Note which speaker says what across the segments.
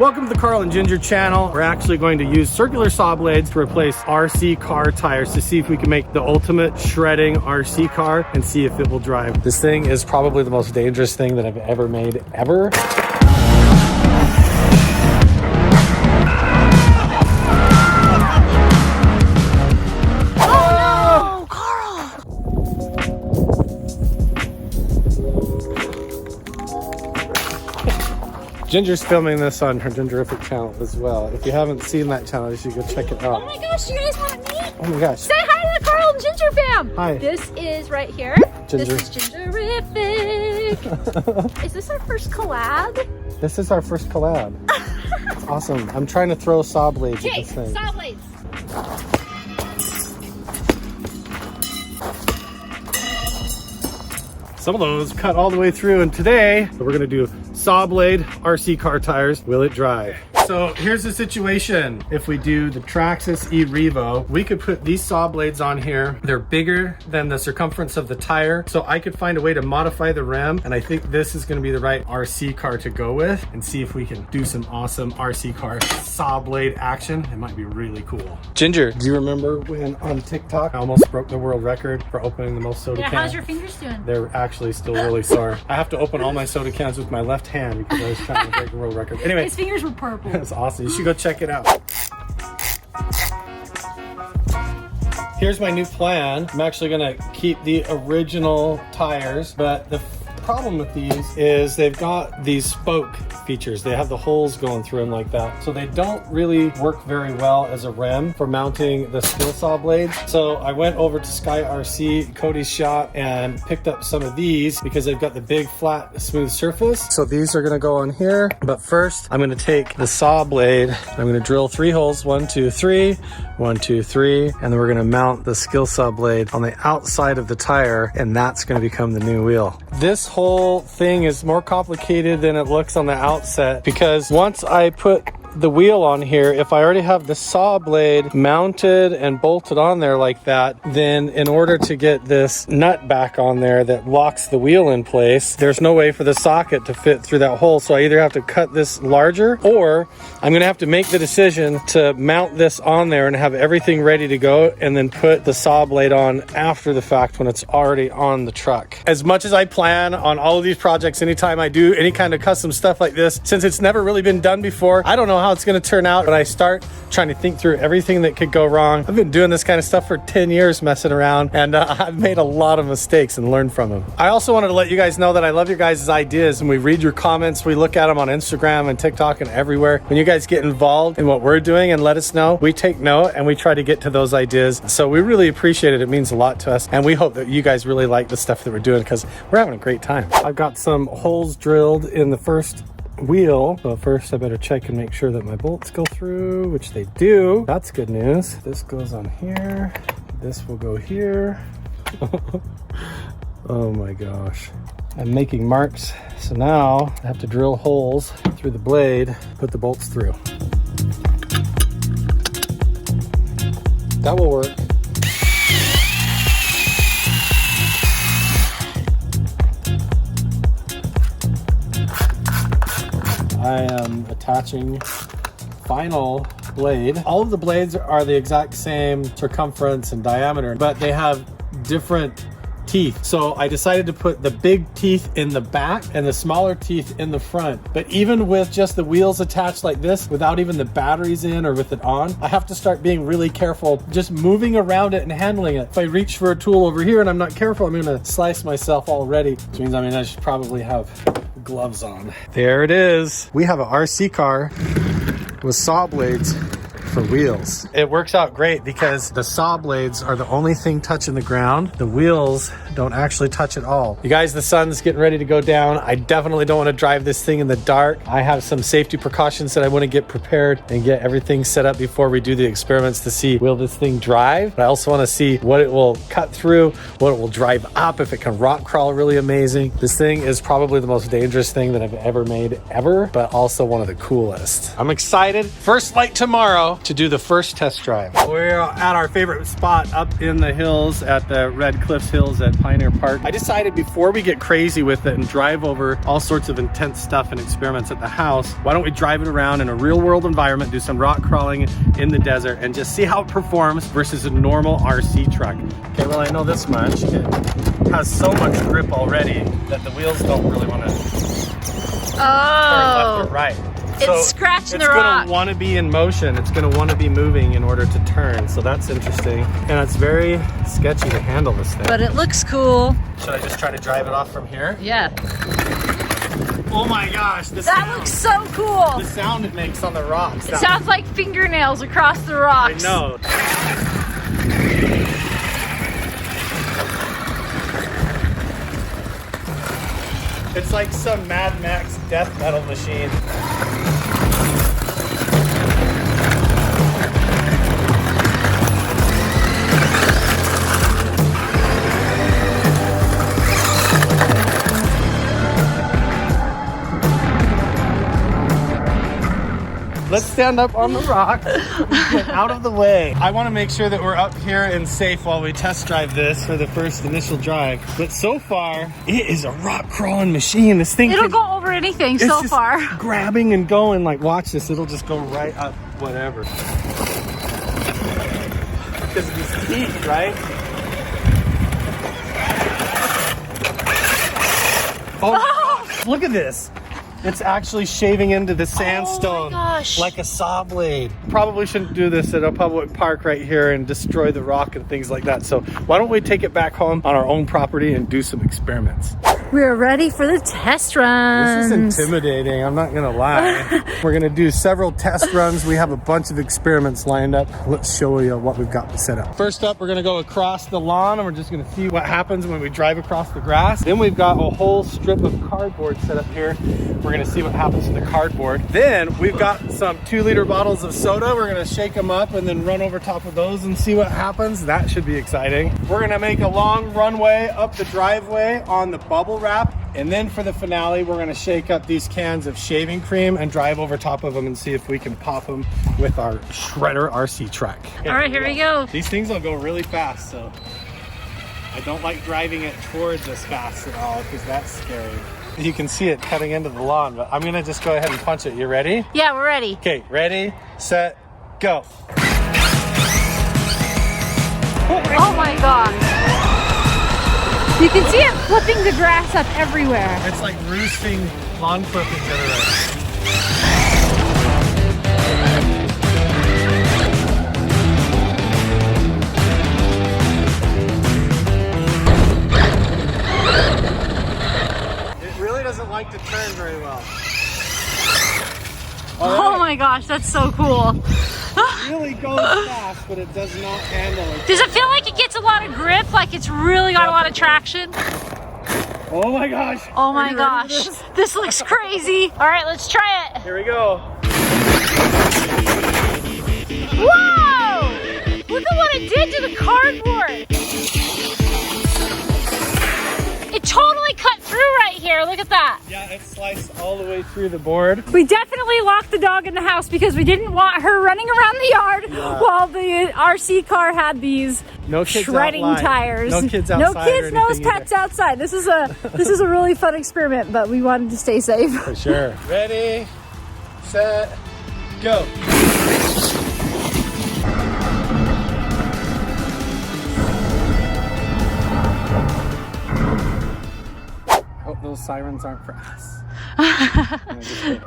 Speaker 1: Welcome to the Carl and Jinger channel. We're actually going to use circular saw blades to replace RC car tires to see if we can make the ultimate shredding RC car and see if it will drive. This thing is probably the most dangerous thing that I've ever made, ever. Ginger's filming this on her Gingerific channel as well. If you haven't seen that channel, you should go check it out.
Speaker 2: Oh my gosh, you guys want me?
Speaker 1: Oh my gosh.
Speaker 2: Say hi to the Carl and Jinger fam.
Speaker 1: Hi.
Speaker 2: This is right here.
Speaker 1: Ginger.
Speaker 2: This is Gingerific. Is this our first collab?
Speaker 1: This is our first collab. It's awesome. I'm trying to throw saw blades at
Speaker 2: Okay,
Speaker 1: this thing.
Speaker 2: saw blades.
Speaker 1: Some of those cut all the way through, and today we're gonna do saw blade RC car tires. Will it dry? So here's the situation. If we do the Traxxas e-Revo, we could put these saw blades on here. They're bigger than the circumference of the tire, so I could find a way to modify the rim, and I think this is gonna be the right RC car to go with, and see if we can do some awesome RC car saw blade action. It might be really cool. Ginger, do you remember when on TikTok I almost broke the world record for opening the most soda cans?
Speaker 2: Yeah, how's your fingers doing?
Speaker 1: They're actually still really sore. I have to open all my soda cans with my left hand because I was trying to break the world record. Anyway,
Speaker 2: His fingers were purple.
Speaker 1: that's awesome. You should go check it out. Here's my new plan. I'm actually gonna keep the original tires, but the problem with these is they've got these spoke features. They have the holes going through them like that. So they don't really work very well as a rim for mounting the skill saw blades. So I went over to Sky RC, Cody's shop, and picked up some of these because they've got the big flat smooth surface. So these are gonna go on here. But first I'm gonna take the saw blade. I'm gonna drill 3 holes, 1, 2, 3, 1, 2, 3. And then we're gonna mount the skill saw blade on the outside of the tire, and that's gonna become the new wheel. This whole thing is more complicated than it looks on the outset, because once I put the wheel on here, if I already have the saw blade mounted and bolted on there like that, then in order to get this nut back on there that locks the wheel in place, there's no way for the socket to fit through that hole. So I either have to cut this larger, or I'm gonna have to make the decision to mount this on there and have everything ready to go, and then put the saw blade on after the fact when it's already on the truck. As much as I plan on all of these projects, anytime I do any kind of custom stuff like this, since it's never really been done before, I don't know how it's going to turn out. When I start trying to think through everything that could go wrong, I've been doing this kind of stuff for 10 years messing around, and I've made a lot of mistakes and learned from them. I also wanted to let you guys know that I love your guys' ideas, and we read your comments. We look at them on Instagram and TikTok and everywhere. When you guys get involved in what we're doing and let us know, we take note and we try to get to those ideas. So we really appreciate it. It means a lot to us, and we hope that you guys really like the stuff that we're doing, because we're having a great time. I've got some holes drilled in the first wheel. So first I better check and make sure that my bolts go through, which they do. That's good news. This goes on here. This will go here. Oh my gosh. I'm making marks. So now I have to drill holes through the blade, put the bolts through. That will work. I am attaching final blade. All of the blades are the exact same circumference and diameter, but they have different teeth. So I decided to put the big teeth in the back and the smaller teeth in the front. But even with just the wheels attached like this, without even the batteries in or with it on, I have to start being really careful just moving around it and handling it. If I reach for a tool over here and I'm not careful, I'm gonna slice myself already, which means I should probably have gloves on. There it is. We have an RC car with saw blades for wheels. It works out great because the saw blades are the only thing touching the ground. The wheels don't actually touch at all. You guys, the sun's getting ready to go down. I definitely don't want to drive this thing in the dark. I have some safety precautions that I want to get prepared and get everything set up before we do the experiments to see, will this thing drive? But I also want to see what it will cut through, what it will drive up, if it can rock crawl really amazing. This thing is probably the most dangerous thing that I've ever made, ever, but also one of the coolest. I'm excited. First flight tomorrow. to do the first test drive. We're at our favorite spot up in the hills at the Red Cliffs Hills at Pioneer Park. I decided before we get crazy with it and drive over all sorts of intense stuff and experiments at the house, why don't we drive it around in a real world environment, do some rock crawling in the desert, and just see how it performs versus a normal RC truck. Okay, well, I know this much. It has so much grip already that the wheels don't really want to turn left or right.
Speaker 2: It's scratching the rock.
Speaker 1: It's going to want to be in motion. It's going to want to be moving in order to turn. So that's interesting. And it's very sketchy to handle this thing.
Speaker 2: But it looks cool.
Speaker 1: Should I just try to drive it off from here?
Speaker 2: Yeah.
Speaker 1: Oh my gosh.
Speaker 2: That looks so cool.
Speaker 1: The sound it makes on the rocks.
Speaker 2: It sounds like fingernails across the rocks.
Speaker 1: I know. It's like some Mad Max death metal machine. Let's stand up on the rock. Get out of the way. I want to make sure that we're up here and safe while we test drive this for the first initial drive. But so far, it is a rock crawling machine. This thing
Speaker 2: It'll go over anything
Speaker 1: it's
Speaker 2: so
Speaker 1: just
Speaker 2: far.
Speaker 1: Grabbing and going, like watch this, it'll just go right up whatever. Because of these teeth, right? Oh my gosh, look at this. It's actually shaving into the sandstone like a saw blade. Probably shouldn't do this at a public park right here and destroy the rock and things like that. So why don't we take it back home on our own property and do some experiments?
Speaker 2: We're ready for the test runs.
Speaker 1: This is intimidating, I'm not gonna lie. We're gonna do several test runs. We have a bunch of experiments lined up. Let's show you what we've got set up. First up, we're gonna go across the lawn and we're just gonna see what happens when we drive across the grass. Then we've got a whole strip of cardboard set up here. We're gonna see what happens in the cardboard. Then we've got some 2-liter bottles of soda. We're gonna shake them up and then run over top of those and see what happens. That should be exciting. We're gonna make a long runway up the driveway on the bubble wrap. And then for the finale, we're gonna shake up these cans of shaving cream and drive over top of them and see if we can pop them with our shredder RC truck.
Speaker 2: All right, here we go.
Speaker 1: These things will go really fast, so I don't like driving it towards us fast at all because that's scary. You can see it cutting into the lawn, but I'm gonna just go ahead and punch it. You ready?
Speaker 2: Yeah, we're ready.
Speaker 1: Okay, ready, set, go.
Speaker 2: Oh my God. You can see it flipping the grass up everywhere.
Speaker 1: It's like roosting lawn clippings everywhere. Doesn't like to turn very well.
Speaker 2: Oh my gosh, that's so cool.
Speaker 1: It really goes fast, but it does not handle it.
Speaker 2: Does it feel like it gets a lot of grip? Like it's really got a lot of traction?
Speaker 1: Oh my gosh.
Speaker 2: Oh my gosh. This looks crazy. All right, let's try it.
Speaker 1: Here we go.
Speaker 2: Whoa! Look at what it did to the cardboard. It totally cut through right here. Look at that.
Speaker 1: Yeah, it sliced all the way through the board.
Speaker 2: We definitely locked the dog in the house because we didn't want her running around the yard while the RC car had these shredding tires.
Speaker 1: No kids outside.
Speaker 2: No kids, no pets outside. This is a really fun experiment, but we wanted to stay safe.
Speaker 1: For sure. Ready, set, go. Those sirens aren't for us.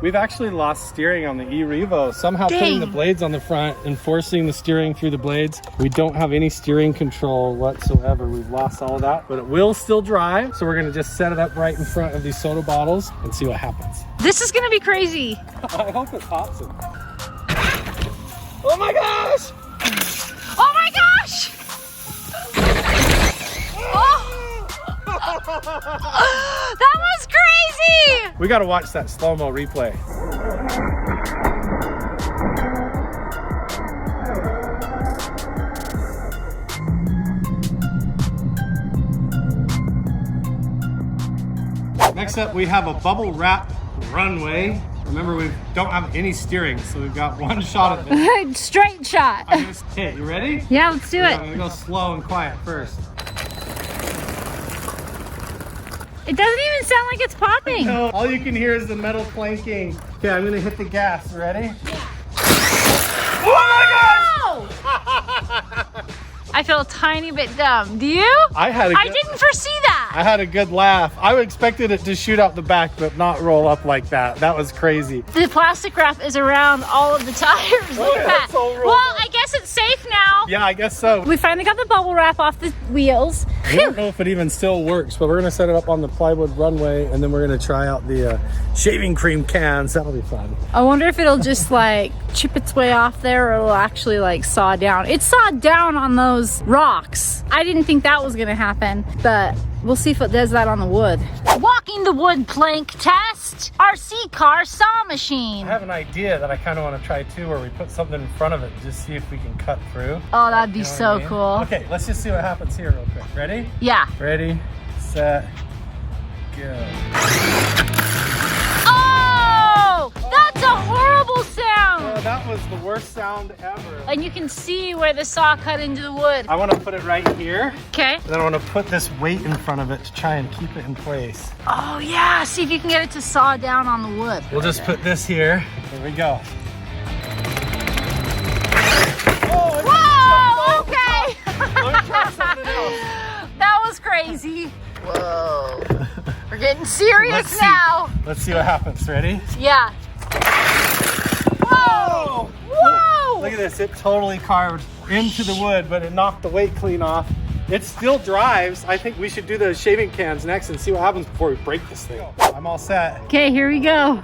Speaker 1: We've actually lost steering on the e-Revo. Somehow putting the blades on the front and forcing the steering through the blades. We don't have any steering control whatsoever. We've lost all of that, but it will still drive. So we're gonna just set it up right in front of these soda bottles and see what happens.
Speaker 2: This is gonna be crazy.
Speaker 1: I hope it pops it. Oh my gosh!
Speaker 2: Oh my gosh! Oh! That was crazy!
Speaker 1: We gotta watch that slow-mo replay. Next up, we have a bubble wrap runway. Remember, we don't have any steering, so we've got one shot at this.
Speaker 2: Straight shot.
Speaker 1: Okay, you ready?
Speaker 2: Yeah, let's do it.
Speaker 1: I'm gonna go slow and quiet first.
Speaker 2: It doesn't even sound like it's popping.
Speaker 1: No, all you can hear is the metal clanking. Okay, I'm gonna hit the gas. Ready?
Speaker 2: Yeah.
Speaker 1: Oh my gosh!
Speaker 2: I feel a tiny bit dumb. Do you?
Speaker 1: I
Speaker 2: didn't foresee that.
Speaker 1: I had a good laugh. I expected it to shoot out the back, but not roll up like that. That was crazy.
Speaker 2: The plastic wrap is around all of the tires. Look at that. Well, I guess it's safe now.
Speaker 1: Yeah, I guess so.
Speaker 2: We finally got the bubble wrap off the wheels.
Speaker 1: I don't know if it even still works, but we're gonna set it up on the plywood runway, and then we're gonna try out the shaving cream cans. That'll be fun.
Speaker 2: I wonder if it'll just like chip its way off there, or it'll actually like saw down. It sawed down on those rocks. I didn't think that was gonna happen, but we'll see if it does that on the wood. Walking the wood plank test. RC car saw machine.
Speaker 1: I have an idea that I kind of want to try too, where we put something in front of it and just see if we can cut through.
Speaker 2: Oh, that'd be
Speaker 1: You know what
Speaker 2: so
Speaker 1: I mean?
Speaker 2: cool.
Speaker 1: Okay, let's just see what happens here real quick. Ready?
Speaker 2: Yeah.
Speaker 1: Ready, set, go.
Speaker 2: Oh, that's a horrible sound.
Speaker 1: Oh, that was the worst sound ever.
Speaker 2: And you can see where the saw cut into the wood.
Speaker 1: I want to put it right here.
Speaker 2: Okay.
Speaker 1: And then I want to put this weight in front of it to try and keep it in place.
Speaker 2: Oh yeah, see if you can get it to saw down on the wood.
Speaker 1: We'll just put this here. Here we go. Oh,
Speaker 2: whoa, okay.
Speaker 1: Let me try something else.
Speaker 2: That was crazy. Whoa. We're getting serious now.
Speaker 1: Let's see what happens. Ready?
Speaker 2: Yeah. Whoa. Whoa.
Speaker 1: Look at this. It totally carved into the wood, but it knocked the weight clean off. It still drives. I think we should do the shaving cans next and see what happens before we break this thing. I'm all set.
Speaker 2: Okay, here we go.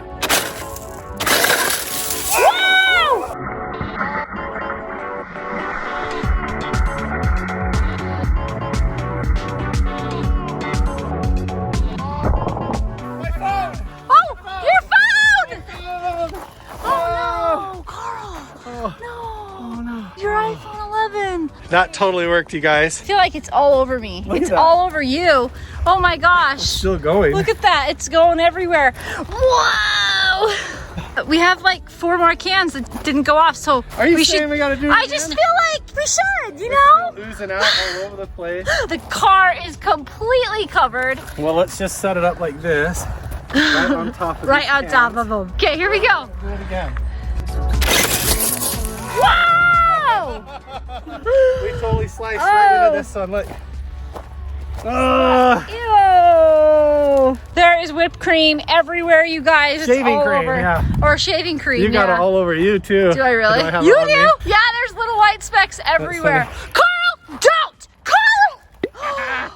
Speaker 1: That totally worked, you guys.
Speaker 2: I feel like it's all over me.
Speaker 1: Look
Speaker 2: It's
Speaker 1: at that.
Speaker 2: all over you. Oh my gosh.
Speaker 1: Still going.
Speaker 2: Look at that. It's going everywhere. Whoa. We have like 4 more cans that didn't go off, so
Speaker 1: Are you saying we gotta do it
Speaker 2: I
Speaker 1: again?
Speaker 2: just feel like we should, you know?
Speaker 1: Losing out all over the place.
Speaker 2: The car is completely covered.
Speaker 1: Well, let's just set it up like this. Right on top of
Speaker 2: Right
Speaker 1: these
Speaker 2: on
Speaker 1: cans.
Speaker 2: top of them. Okay, here we go.
Speaker 1: Do it again.
Speaker 2: Whoa!
Speaker 1: We totally sliced right into this one. Look.
Speaker 2: Ew! There is whipped cream everywhere, you guys. It's
Speaker 1: Shaving
Speaker 2: all
Speaker 1: cream,
Speaker 2: over.
Speaker 1: yeah.
Speaker 2: Or shaving cream.
Speaker 1: You got it all over you too.
Speaker 2: Do I really?
Speaker 1: Do I have
Speaker 2: You
Speaker 1: it on
Speaker 2: do?
Speaker 1: me?
Speaker 2: Yeah, there's little white specks everywhere. Carl, don't! Carl!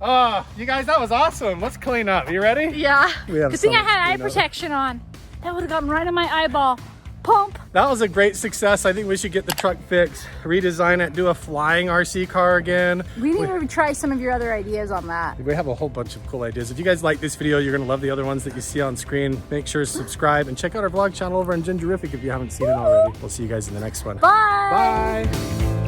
Speaker 1: Oh, you guys, that was awesome. Let's clean up. You ready?
Speaker 2: Yeah.
Speaker 1: We have
Speaker 2: Good thing I
Speaker 1: some
Speaker 2: had eye
Speaker 1: clean up.
Speaker 2: protection on. That would have gotten right in my eyeball. Pump.
Speaker 1: That was a great success. I think we should get the truck fixed, redesign it, do a flying RC car again.
Speaker 2: We need to try some of your other ideas on that.
Speaker 1: We have a whole bunch of cool ideas. If you guys like this video, you're gonna love the other ones that you see on screen. Make sure to subscribe and check out our vlog channel over on Gingerific if you haven't seen it already. We'll see you guys in the next one.
Speaker 2: Bye.
Speaker 1: Bye.